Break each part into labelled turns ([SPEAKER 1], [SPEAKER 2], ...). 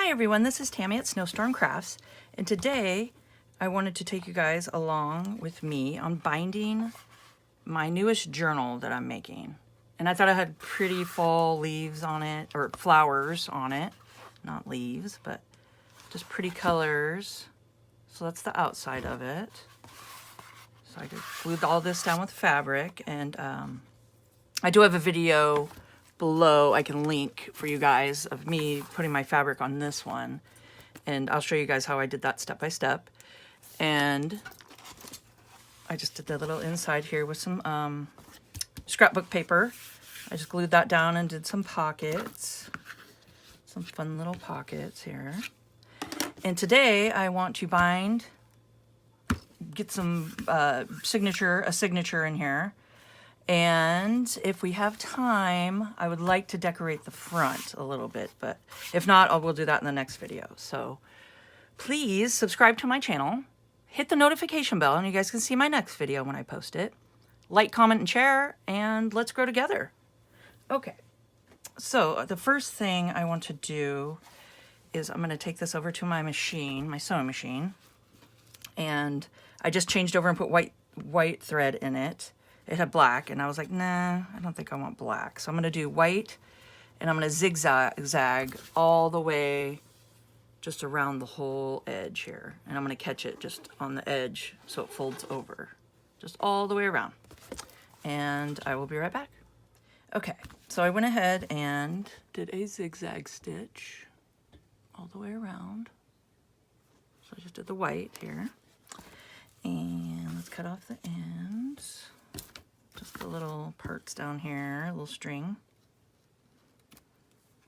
[SPEAKER 1] Hi everyone, this is Tammy at Snowstorm Crafts, and today I wanted to take you guys along with me on binding my newest journal that I'm making. And I thought I had pretty fall leaves on it, or flowers on it, not leaves, but just pretty colors. So that's the outside of it. So I just glued all this down with fabric, and I do have a video below I can link for you guys of me putting my fabric on this one, and I'll show you guys how I did that step by step. And I just did the little inside here with some scrapbook paper. I just glued that down and did some pockets, some fun little pockets here. And today I want to bind, get some a signature in here. And if we have time, I would like to decorate the front a little bit, but if not, we'll do that in the next video. So please subscribe to my channel, hit the notification bell, and you guys can see my next video when I post it. Like, comment, and share, and let's grow together. Okay, so the first thing I want to do is I'm going to take this over to my machine, my sewing machine, and I just changed over and put white thread in it. It had black, and I was like, nah, I don't think I want black. So I'm going to do white, and I'm going to zigzag all the way just around the whole edge here. And I'm going to catch it just on the edge so it folds over, just all the way around. And I will be right back. Okay, so I went ahead and did a zigzag stitch all the way around. So I just did the white here. And let's cut off the ends. Just the little parts down here, a little string.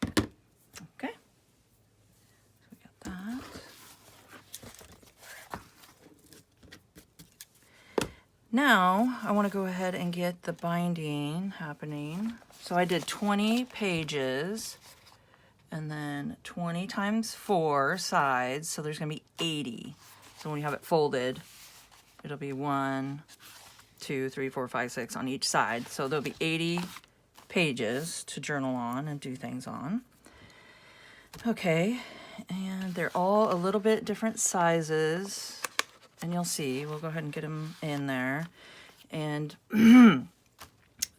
[SPEAKER 1] Okay, so we got that. Now I want to go ahead and get the binding happening. So I did 20 pages and then 20 times 4 sides, so there's going to be 80. So when you have it folded, it'll be 1, 2, 3, 4, 5, 6 on each side. So there'll be 80 pages to journal on and do things on. Okay, and they're all a little bit different sizes, and you'll see. We'll go ahead and get them in there. And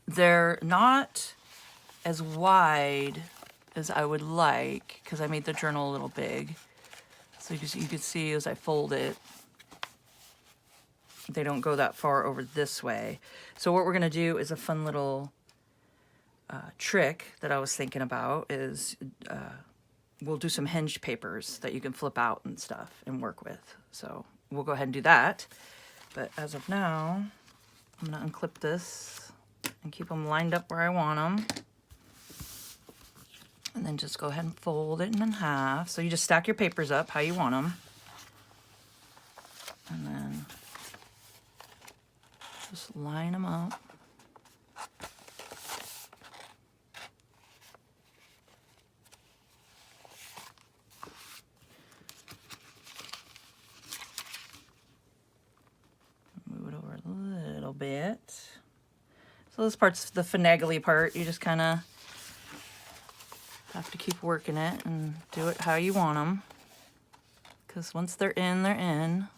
[SPEAKER 1] they're not as wide as I would like, because I made the journal a little big. So you can see as I fold it, they don't go that far over this way. So what we're going to do is a fun little trick that I was thinking about is we'll do some hinged papers that you can flip out and stuff and work with. So we'll go ahead and do that. But as of now, I'm going to unclip this and keep them lined up where I want them. And then just go ahead and fold it in half. So you just stack your papers up how you want them. And then just line them up. Move it over a little bit. So this part's the finagly part. You just kind of have to keep working it and do it how you want them. Because once they're in, they're in.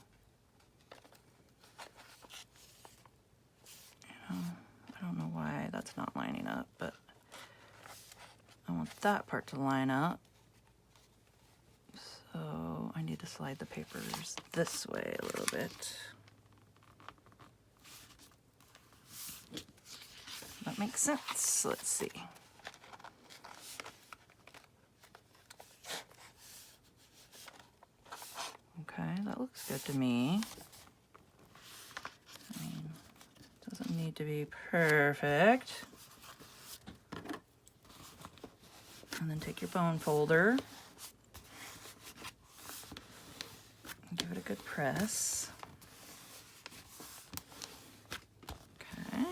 [SPEAKER 1] I don't know why that's not lining up, but I want that part to line up. So I need to slide the papers this way a little bit. That makes sense. Let's see. Okay, that looks good to me. I mean, doesn't need to be perfect. And then take your bone folder and give it a good press. Okay.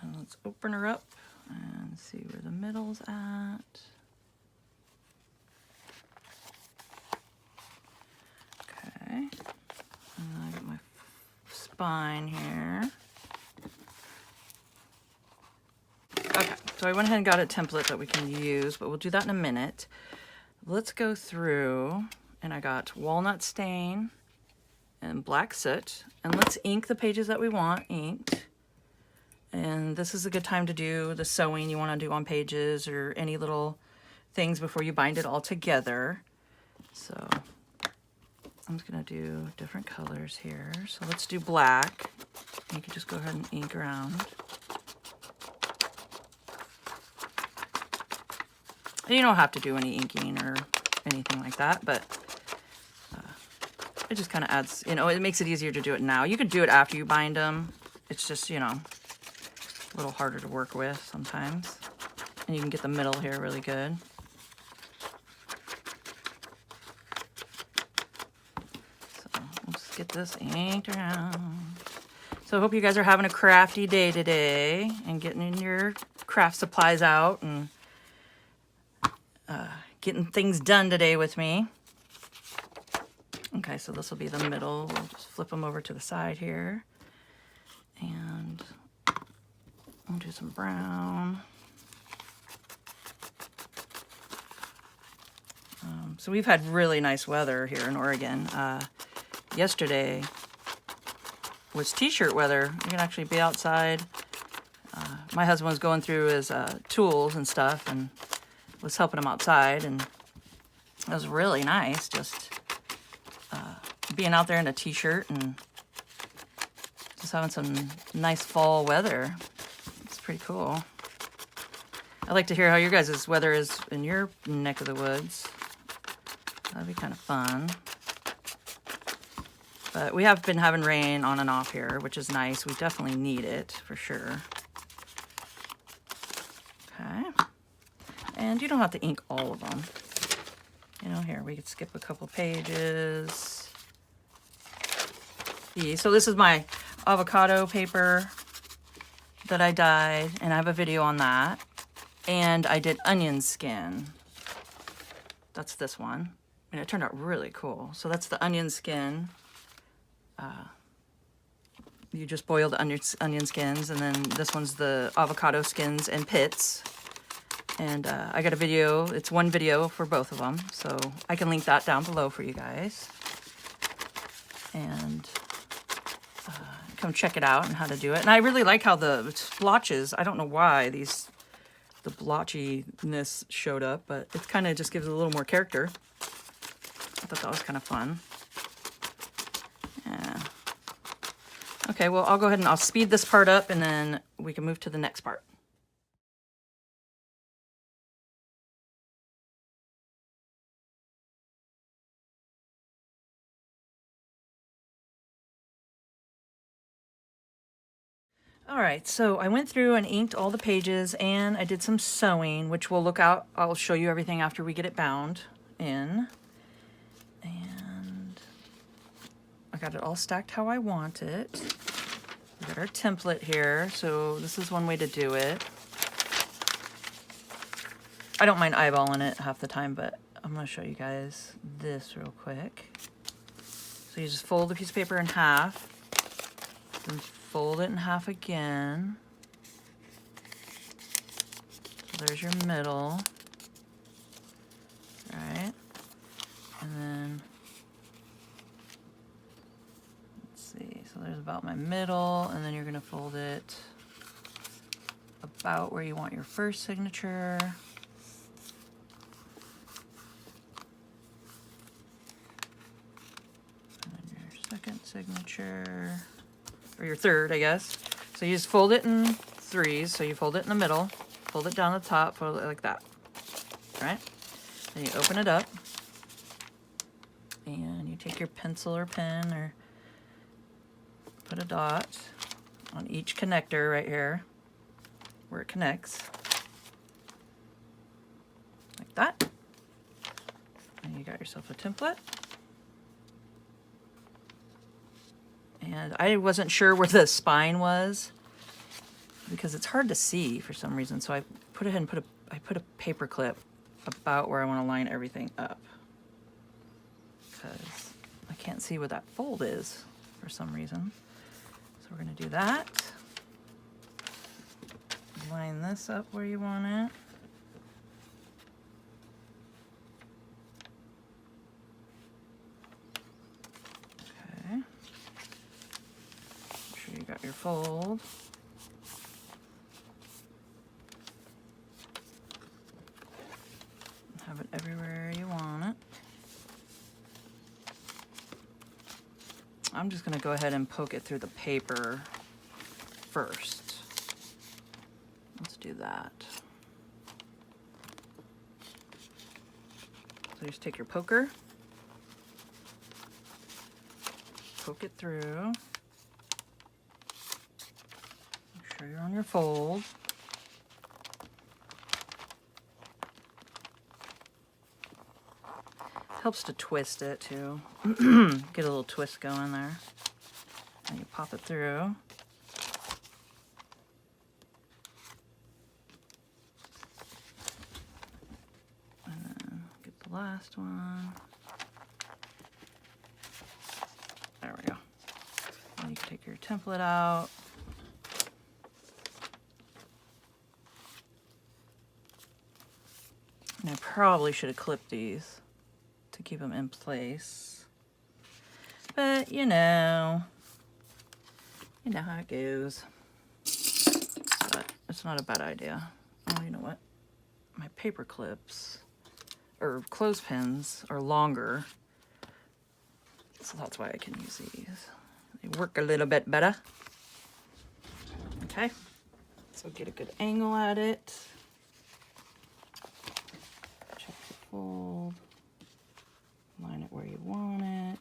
[SPEAKER 1] And then let's open her up and see where the middle's at. Okay. And I got my spine here. So I went ahead and got a template that we can use, but we'll do that in a minute. Let's go through, and I got walnut stain and black soot, and let's ink the pages that we want inked. And this is a good time to do the sewing you want to do on pages or any little things before you bind it all together. So I'm just going to do different colors here. So let's do black. You can just go ahead and ink around. And you don't have to do any inking or anything like that, but it just kind of adds, you know, it makes it easier to do it now. You could do it after you bind them. It's just, you know, a little harder to work with sometimes. And you can get the middle here really good. So let's get this inked around. So I hope you guys are having a crafty day today and getting in your craft supplies out and getting things done today with me. Okay, so this will be the middle. We'll just flip them over to the side here. And we'll do some brown. So we've had really nice weather here in Oregon. Yesterday was t-shirt weather. You can actually be outside. My husband was going through his tools and stuff and was helping him outside, and it was really nice just being out there in a t-shirt and just having some nice fall weather. It's pretty cool. I'd like to hear how your guys' weather is in your neck of the woods. That'd be kind of fun. But we have been having rain on and off here, which is nice. We definitely need it for sure. Okay. And you don't have to ink all of them. You know, here we could skip a couple pages. So this is my avocado paper that I dyed, and I have a video on that. And I did onion skin. That's this one. And it turned out really cool. So that's the onion skin. You just boil the onion skins, and then this one's the avocado skins and pits. And I got a video. It's one video for both of them, so I can link that down below for you guys. And come check it out and how to do it. And I really like how the splotches, I don't know why the blotchiness showed up, but it kind of just gives it a little more character. I thought that was kind of fun. Yeah. Okay, well, I'll go ahead and I'll speed this part up, and then we can move to the next part. All right, so I went through and inked all the pages, and I did some sewing, which we'll look out. I'll show you everything after we get it bound in. And I got it all stacked how I want it. We got our template here, so this is one way to do it. I don't mind eyeballing it half the time, but I'm gonna show you guys this real quick. So you just fold the piece of paper in half, then fold it in half again. So there's your middle. All right. And then, let's see, so there's about my middle, and then you're gonna fold it about where you want your first signature. And then your second signature. Or your third, I guess. So you just fold it in threes. So you fold it in the middle, fold it down the top, fold it like that. All right? Then you open it up, and you take your pencil or pen or put a dot on each connector right here where it connects. Like that. And you got yourself a template. And I wasn't sure where the spine was because it's hard to see for some reason. So I put ahead and I put a paper clip about where I want to line everything up because I can't see where that fold is for some reason. So we're going to do that. line this up where you want it. Okay. Make sure you got your fold. Have it everywhere you want it. I'm just going to go ahead and poke it through the paper first. Let's do that. So just take your poker, poke it through. Make sure you're on your fold. Helps to twist it too. Get a little twist going there. And you pop it through. And then get the last one. There we go. And you can take your template out. And I probably should have clipped these to keep them in place. But you know how it goes. But it's not a bad idea. Oh, you know what? My paper clips or clothespins are longer. So that's why I can use these. They work a little bit better. Okay. So get a good angle at it. Check the fold. Line it where you want it.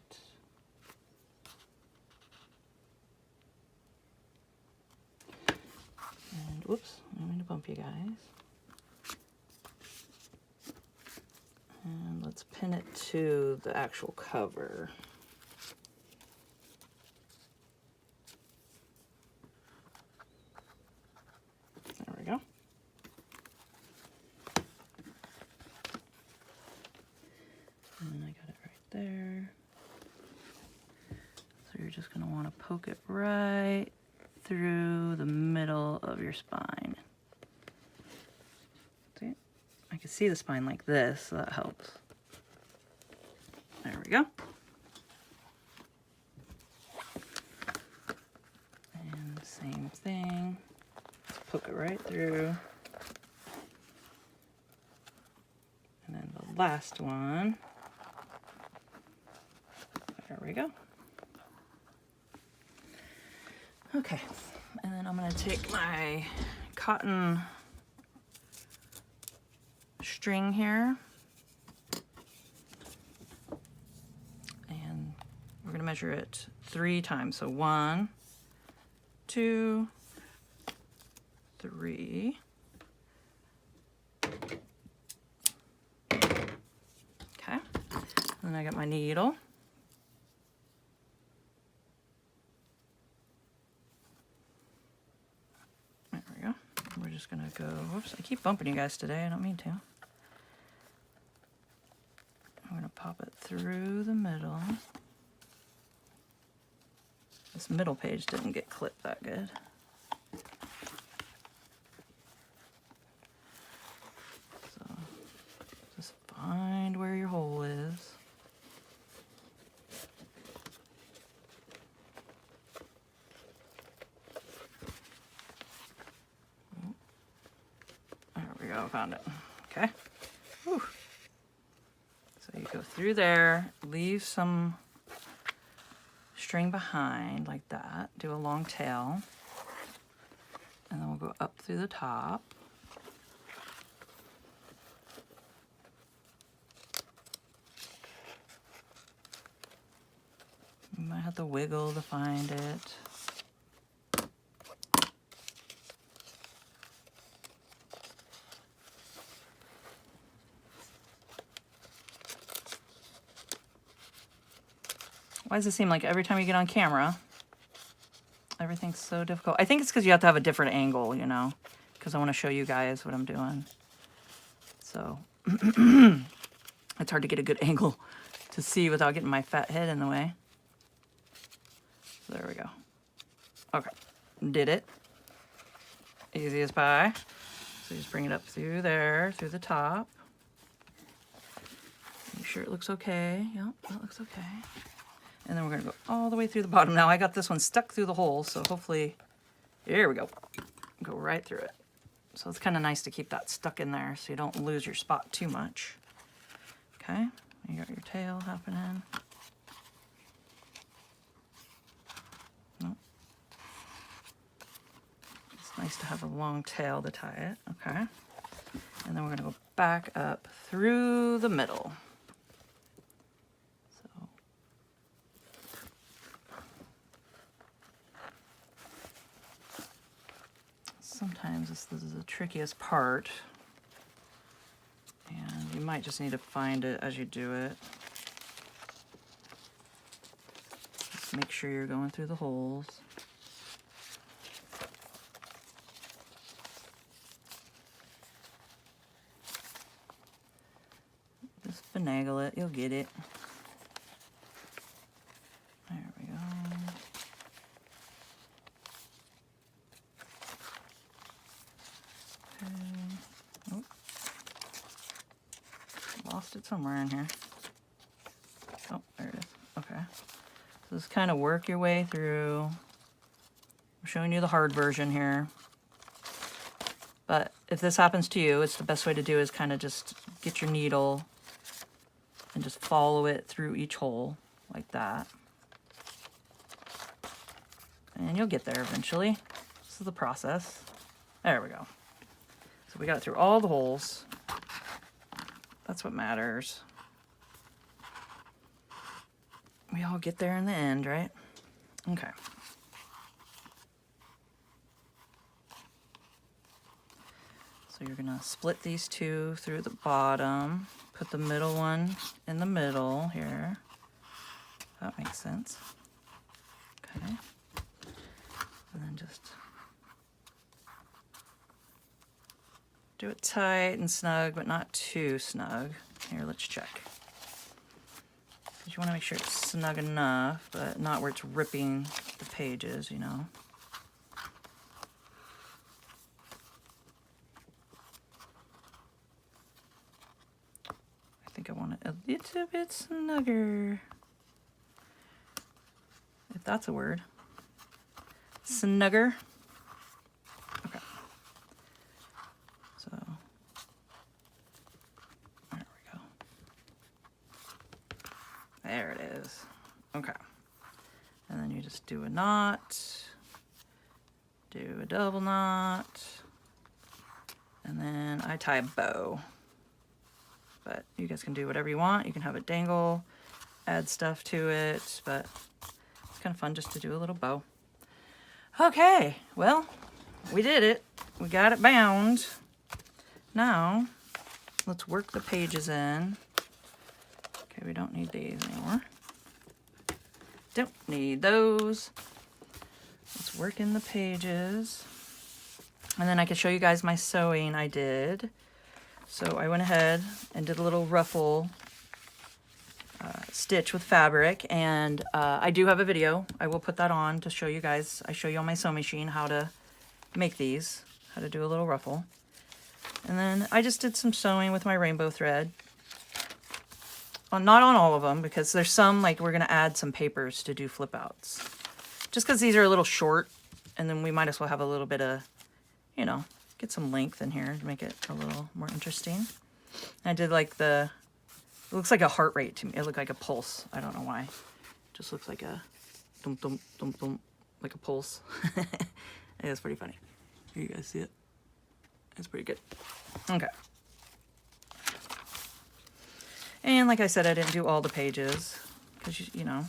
[SPEAKER 1] And whoops, I don't mean to bump you guys. And let's pin it to the actual cover. There we go. And I got it right there. So you're just going to want to poke it right through the middle of your spine. See? I can see the spine like this, so that helps. There we go. And same thing. Poke it right through. And then the last one. There we go. Okay, and then I'm going to take my cotton string here, and we're going to measure it 3 times. So 1, 2, 3. Okay, and then I got my needle. We're just gonna go, whoops, I keep bumping you guys today, I don't mean to. I'm gonna pop it through the middle. This middle page didn't get clipped that good. So just find where your hole is. I found it. Okay. Whew. So you go through there, leave some string behind like that, do a long tail, and then we'll go up through the top. You might have to wiggle to find it. Why does it seem like every time you get on camera, everything's so difficult? I think it's because you have to have a different angle, you know, because I want to show you guys what I'm doing. So it's hard to get a good angle to see without getting my fat head in the way. So there we go. Okay, did it. Easy as pie. So just bring it up through there, through the top. Make sure it looks okay. Yep, that looks okay. And then we're gonna go all the way through the bottom. Now I got this one stuck through the hole, so hopefully, here we go. Go right through it. So it's kind of nice to keep that stuck in there so you don't lose your spot too much. Okay, you got your tail happening. Nope. It's nice to have a long tail to tie it, okay. And then we're gonna go back up through the middle. So. Sometimes this is the trickiest part. And you might just need to find it as you do it. Just make sure you're going through the holes. Just finagle it, you'll get it. There we go. Okay. Oh. Lost it somewhere in here. Oh, there it is. Okay. So just kind of work your way through. I'm showing you the hard version here. But if this happens to you, it's the best way to do is kind of just get your needle and just follow it through each hole like that. And you'll get there eventually. This is the process. There we go. So we got it through all the holes. That's what matters. We all get there in the end, right? Okay. So you're gonna split these two through the bottom, put the middle one in the middle here. That makes sense. Okay. And then just do it tight and snug, but not too snug. Here, let's check. You want to make sure it's snug enough, but not where it's ripping the pages, you know. I think I want it a little bit snugger. If that's a word. Snugger. Okay. So, there we go. There it is. Okay. And then you just do a knot, do a double knot, and then I tie a bow. But you guys can do whatever you want. You can have it dangle, add stuff to it, but it's kind of fun just to do a little bow. Okay, well, we did it. We got it bound. Now, let's work the pages in. Okay, we don't need these anymore. Don't need those. Let's work in the pages. And then I can show you guys my sewing I did. So I went ahead and did a little ruffle stitch with fabric, and I do have a video. I will put that on to show you guys. I show you on my sewing machine how to make these, how to do a little ruffle. And then I just did some sewing with my rainbow thread. Well, not on all of them, because there's some, like, we're going to add some papers to do flip outs. Just because these are a little short, and then we might as well have a little bit of, you know, get some length in here to make it a little more interesting. I did like the, it looks like a heart rate to me. It looked like a pulse. I don't know why. It just looks like a dum dum dum dum, like a pulse. It's pretty funny. Here, you guys see it? It's pretty good. Okay. And like I said, I didn't do all the pages because, you know,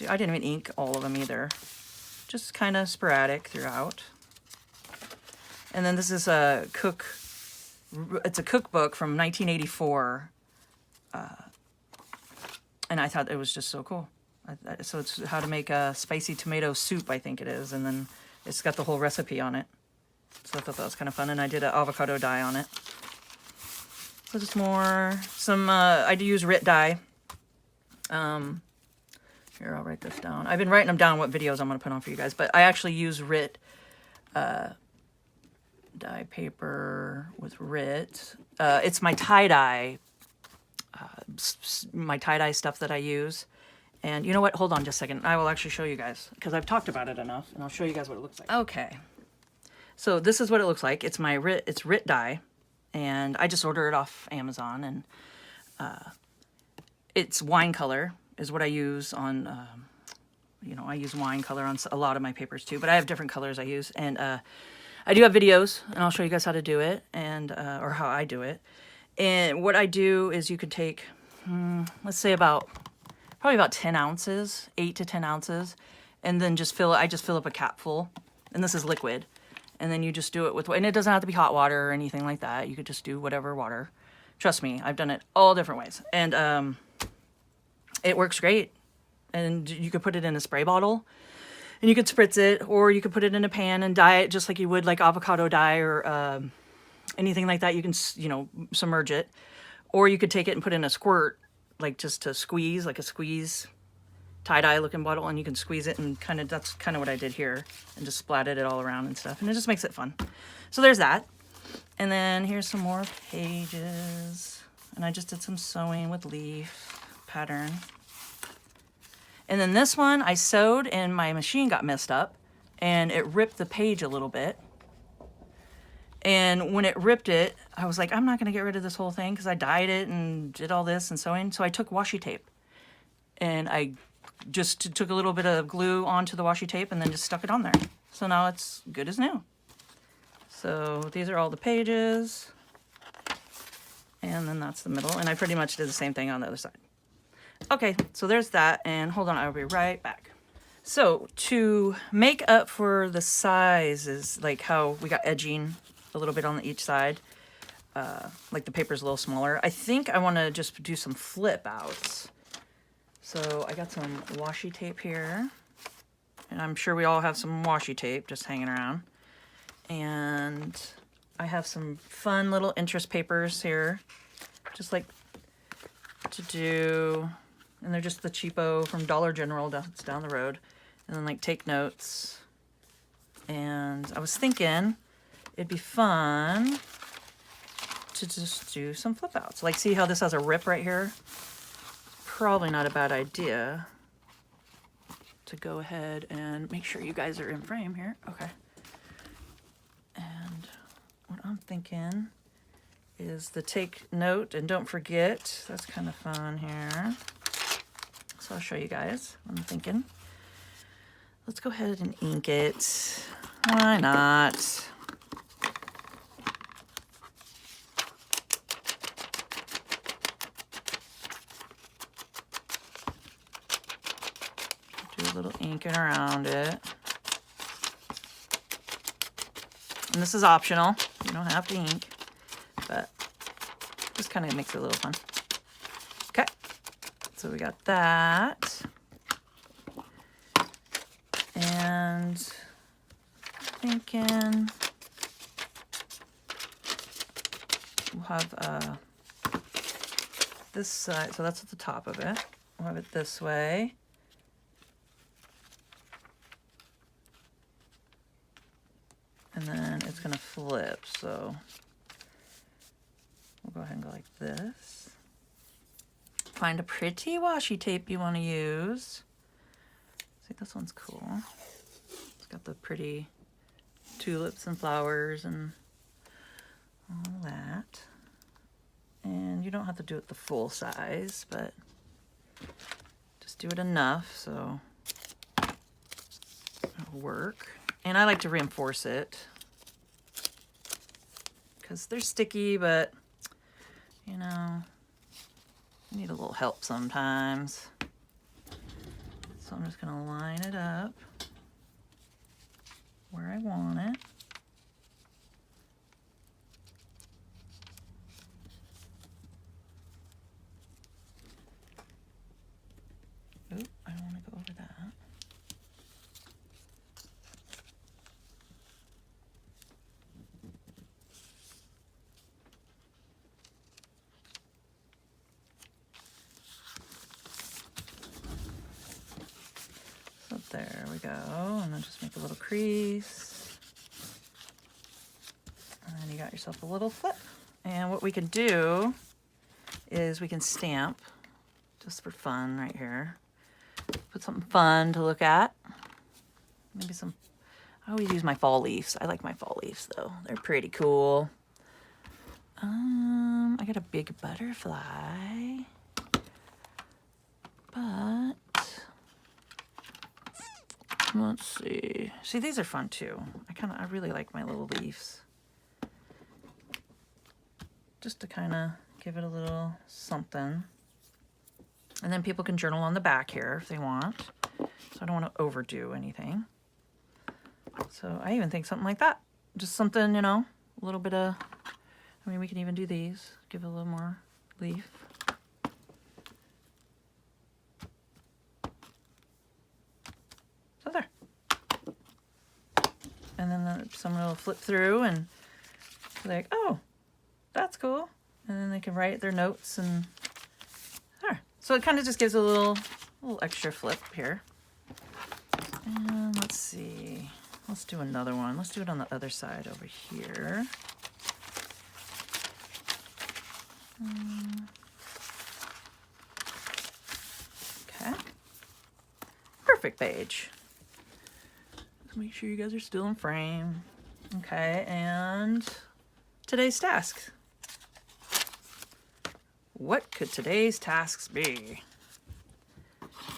[SPEAKER 1] I didn't even ink all of them either. Just kind of sporadic throughout. And then this is it's a cookbook from 1984. And I thought it was just so cool. So it's how to make a spicy tomato soup, I think it is. And then it's got the whole recipe on it. So I thought that was kind of fun. And I did an avocado dye on it. So just I do use RIT dye. Here, I'll write this down. I've been writing them down what videos I'm going to put on for you guys. But I actually use RIT dye paper with RIT. It's my tie-dye, stuff that I use. And you know what? Hold on just a second. I will actually show you guys because I've talked about it enough, and I'll show you guys what it looks like. Okay. So this is what it looks like. It's my RIT dye, and I just ordered it off Amazon, and it's wine color is what I use on, I use wine color on a lot of my papers too, but I have different colors I use, and I do have videos, and I'll show you guys how to do it, and or how I do it. And what I do is you could take, let's say probably about 10 ounces, 8 to 10 ounces, and then I just fill up a cap full, and this is liquid. And then you just do it with, and it doesn't have to be hot water or anything like that. You could just do whatever water. Trust me, I've done it all different ways. And it works great. And you could put it in a spray bottle, and you could spritz it, or you could put it in a pan and dye it just like you would like avocado dye or anything like that. You can, submerge it. Or you could take it and put it in a squirt, like just to squeeze, like a squeeze tie-dye looking bottle, and you can squeeze it, and that's kind of what I did here, and just splatted it all around and stuff, and it just makes it fun. So there's that. And then here's some more pages, and I just did some sewing with leaf pattern. And then this one I sewed and my machine got messed up, and it ripped the page a little bit. And when it ripped it, I was like, I'm not going to get rid of this whole thing because I dyed it and did all this and sewing. So I took washi tape, and I just took a little bit of glue onto the washi tape and then just stuck it on there. So now it's good as new. So these are all the pages, and then that's the middle, and I pretty much did the same thing on the other side. Okay, so there's that, and hold on, I'll be right back. So to make up for the sizes, like how we got edging a little bit on each side, like the paper's a little smaller, I think I want to just do some flip outs. So I got some washi tape here, and I'm sure we all have some washi tape just hanging around. And I have some fun little interest papers here, just like to do, and they're just the cheapo from Dollar General that's down the road. And then like take notes. And I was thinking it'd be fun to just do some flip outs. Like, see how this has a rip right here? Probably not a bad idea to go ahead and make sure you guys are in frame here. Okay. And what I'm thinking is the take note and don't forget. That's kind of fun here. So I'll show you guys what I'm thinking. Let's go ahead and ink it. Why not? Do a little inking around it. And this is optional. You don't have to ink, but just kind of makes it a little fun. Okay, so we got that. And thinking we'll have this side, so that's at the top of it. We'll have it this way. And then it's going to flip, so we'll go ahead and go like this. Find a pretty washi tape you want to use. See, this one's cool. It's got the pretty tulips and flowers and all that. And you don't have to do it the full size, but just do it enough so it'll work. And I like to reinforce it because they're sticky, but you know, you need a little help sometimes. So I'm just going to line it up where I want it. Oop, I don't want to go over that. So there we go, and then just make a little crease. And you got yourself a little flip. And what we can do is we can stamp just for fun right here. Put something fun to look at. Maybe some, I always use my fall leaves. I like my fall leaves though. They're pretty cool. I got a big butterfly, but let's see. See, these are fun too. I really like my little leaves. Just to kind of give it a little something. And then people can journal on the back here if they want. So I don't want to overdo anything. So I even think something like that. Just something, you know, a little bit of, I mean, we can even do these. Give it a little more leaf. So there. And then someone will flip through and be like, oh, that's cool. And then they can write their notes and there. So it kind of just gives a little extra flip here. And let's see. Let's do another one. Let's do it on the other side over here. Okay. Perfect page. Let's make sure you guys are still in frame. Okay, and today's task. What could today's tasks be?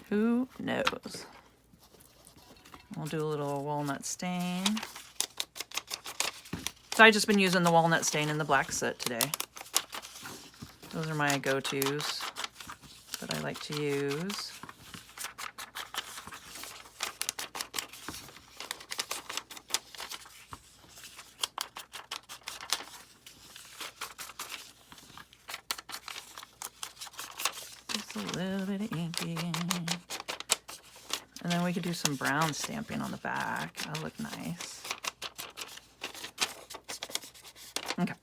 [SPEAKER 1] Who knows? We'll do a little walnut stain. So I've just been using the walnut stain and the black soot today. Those are my go-tos that I like to use. Just a little bit of inking. And then we could do some brown stamping on the back. That'll look nice. Okay.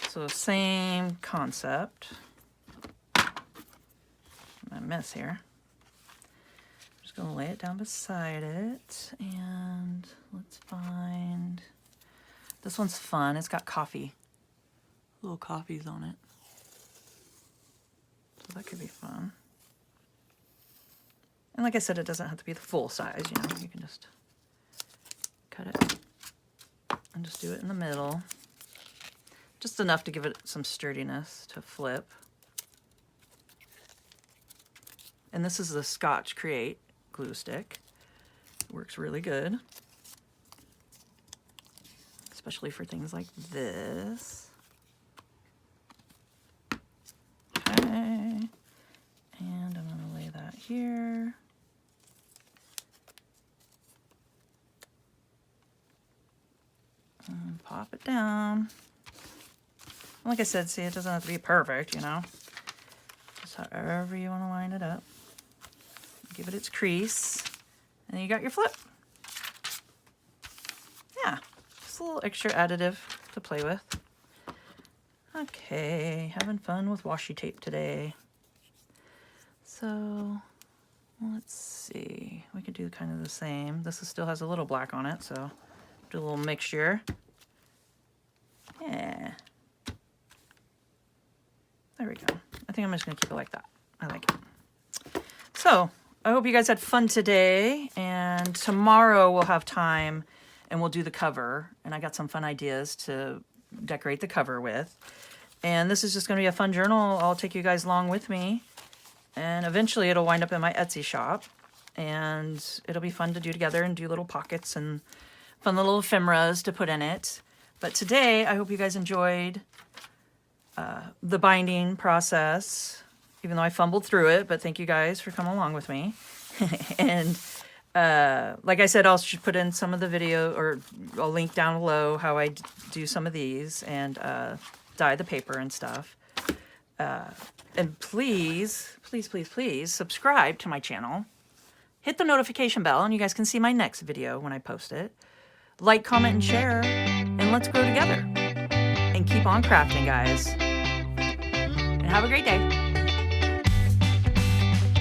[SPEAKER 1] So same concept. I miss here. I'm just gonna lay it down beside it, and let's find, this one's fun. It's got coffee, little coffees on it. So that could be fun. And like I said, it doesn't have to be the full size, you know, you can just cut it and just do it in the middle. Just enough to give it some sturdiness to flip. And this is the Scotch Create glue stick. It works really good, especially for things like this. Okay, and I'm gonna lay that here. And pop it down. Like I said, see, it doesn't have to be perfect, you know. Just however you want to line it up. Give it its crease. And you got your flip. Yeah, just a little extra additive to play with. Okay, having fun with washi tape today. So, let's see. We could do kind of the same. This still has a little black on it, so do a little mixture. Yeah. There we go. I think I'm just going to keep it like that. I like it. So, I hope you guys had fun today. And tomorrow we'll have time and we'll do the cover. And I got some fun ideas to decorate the cover with. And this is just going to be a fun journal. I'll take you guys along with me. And eventually it'll wind up in my Etsy shop. And it'll be fun to do together and do little pockets and fun little ephemeras to put in it. But today, I hope you guys enjoyed the binding process, even though I fumbled through it, but thank you guys for coming along with me. And like I said, I'll put in some of the video, or I'll link down below how I do some of these and dye the paper and stuff. And please, please, please, please subscribe to my channel. Hit the notification bell and you guys can see my next video when I post it. Like, comment, and share, and let's grow together. And keep on crafting, guys. And have a great day.